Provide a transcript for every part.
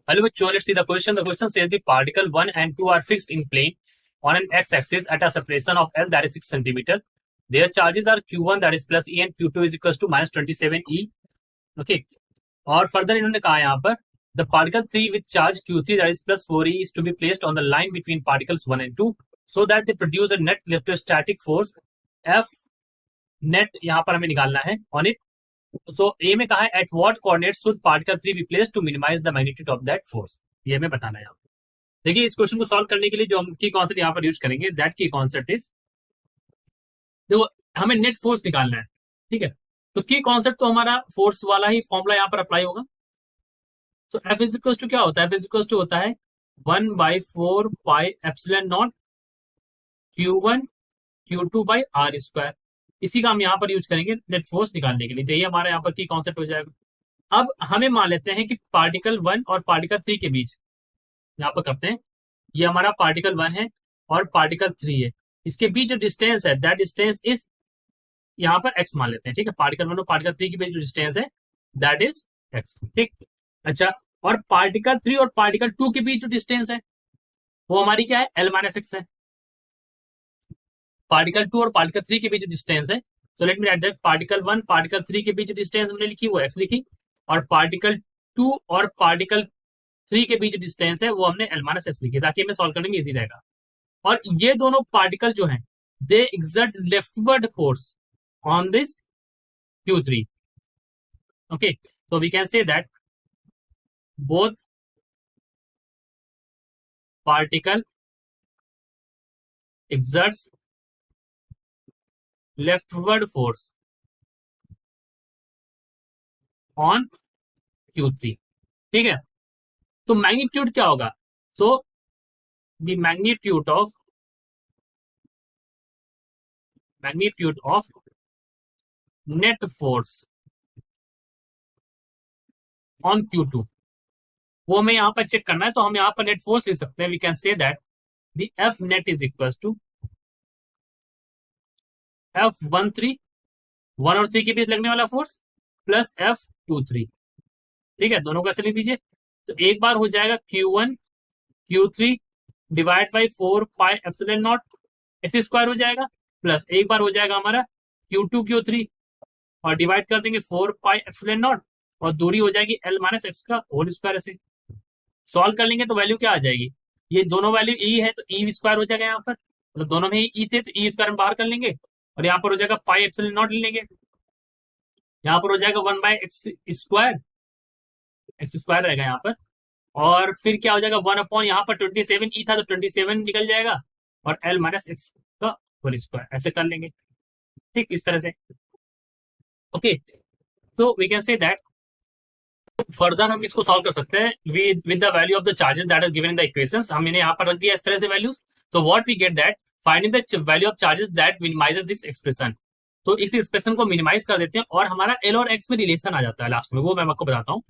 Hello, bachcho, let's see the question. The question says the particle 1 and 2 are fixed in plane on an x-axis at a separation of L, that is 6 centimeter. Their charges are Q1, that is plus E, and Q2 is equals to minus 27E. Okay. और further इन्होंने कहा यहाँ पर the particle 3 with charge Q3, that is plus 4E, is to be placed on the line between particles 1 and 2 so that they produce a net electrostatic force F net. यहाँ पर हमें निकालना है on it. So A में कहा है at what coordinates should particle 3 be placed to minimize the magnitude of that force. ये हमें बताना है यहाँ पर. देखिए, इस क्वेश्चन को सॉल्व करने के लिए जो हम की कॉन्सेप्ट यहाँ पर यूज करेंगे, दैट की कॉन्सेप्ट इज, देखो हमें नेट फोर्स निकालना है. ठीक है, तो की कॉन्सेप्ट तो हमारा फोर्स वाला ही फॉर्मूला यहाँ पर अप्लाई होगा. सो एफ इज इक्वल टू क्या होता है? एफ इज इक्वल टू होता है 1/4 pi epsilon nought Q1 Q2 by R square. इसी का हम यहाँ पर यूज करेंगे नेट फोर्स निकालने के लिए. चाहिए हमारे यहाँ पर की कॉन्सेप्ट हो जाएगा. अब हमें मान लेते हैं कि पार्टिकल 1 और पार्टिकल 3 के बीच, यहाँ पर करते हैं, ये हमारा पार्टिकल 1 है और पार्टिकल 3 है. इसके बीच जो डिस्टेंस है दैट डिस्टेंस इज, यहाँ पर x मान लेते हैं. ठीक है, पार्टिकल 1 और पार्टिकल 3 के बीच जो डिस्टेंस है दैट इज x. ठीक, अच्छा, और पार्टिकल 3 और पार्टिकल 2 के बीच जो डिस्टेंस है वो हमारी क्या है? L माइनस एक्स है. पार्टिकल 2 और पार्टिकल 3 के बीच जो डिस्टेंस है, so let me right that, particle 1 particle 3 के बीच जो डिस्टेंस हमने लिखी वो x लिखी, और पार्टिकल 2 और पार्टिकल 3 के बीच जो डिस्टेंस है वो हमने L माइनस एक्स लिखी, ताकि हमें सॉल्व करने में इजी रहेगा. और ये दोनों पार्टिकल जो हैं they exert leftward force on this Q3. Okay, so we can say that both particle exerts leftward force on Q3. ठीक है, तो मैग्नीट्यूड क्या होगा? So the magnitude of net force on Q2 वो हमें यहाँ पर चेक करना है. तो हम यहाँ पर नेट फोर्स लिख सकते हैं. We can say that the F net is equal to F13 1 और 3 के बीच लगने वाला फोर्स प्लस F23. ठीक है, दोनों को ऐसे लिख दीजिए. तो एक बार हो जाएगा Q1 Q3 divide by 4 pi epsilon not x square हो जाएगा, प्लस एक बार हो जाएगा हमारा Q2 Q3 और डिवाइड कर देंगे 4 पाई एप्सिलॉन नॉट, और दूरी हो जाएगी L माइनस एक्स का होल स्क्वायर. ऐसे सॉल्व कर लेंगे तो वैल्यू क्या आ जाएगी? ये दोनों वैल्यू ई है तो ई स्क्वायर हो जाएगा यहाँ पर, मतलब दोनों में ही ई थे तो ई स्क्वायर हम बाहर कर लेंगे, और यहाँ पर हो जाएगा पाई एप्सिलॉन नॉट ले लेंगे. यहाँ पर हो जाएगा 1 बाई एक्स स्क्वायर रहेगा यहाँ पर, और फिर क्या हो जाएगा 1 अपॉन यहाँ पर 27 ई था तो 27 निकल जाएगा, और L माइनस एक्स का होल स्क्वायर. ऐसे कर लेंगे. ठीक, इस तरह से. Okay, so we can say that further हम इसको सॉल्व कर सकते हैं with the value of the charges that is given in the equations. हमने यहाँ पर रख दिया इस तरह से वैल्यूज. तो what we get that finding the value of charges that minimises this expression. तो इस एक्सप्रेशन को मिनिमाइज कर देते हैं और हमारा L और X में रिलेशन आ जाता है लास्ट में. वो मैं आपको बताता हूँ.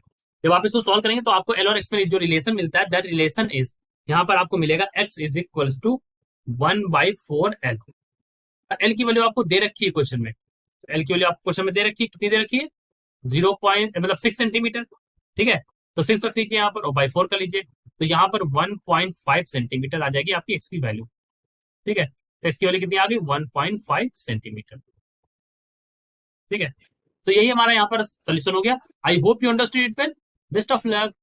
जब आप इसको सॉल्व करेंगे तो आपको L और X में जो रिलेशन मिलता है दैट रिलेशन इज, यहाँ पर आपको मिलेगा x is equal to 1/4L. L की वैल्यू आपको दे रखी है क्वेश्चन में. L की वैल्यू आपको क्वेश्चन में दे रखी है. कितनी दे रखी है? 6 सेंटीमीटर. ठीक है, तो 6 रख लीजिए यहाँ पर और बाई 4 कर लीजिए, तो यहाँ पर 1.5 सेंटीमीटर आ जाएगी आपकी एक्स की वैल्यू. ठीक है, तो इसकी वैल्यू कितनी आ गई? 1.5 सेंटीमीटर. ठीक है, तो यही हमारा यहाँ पर सोल्यूशन हो गया. I hope you understood it well. Best of luck.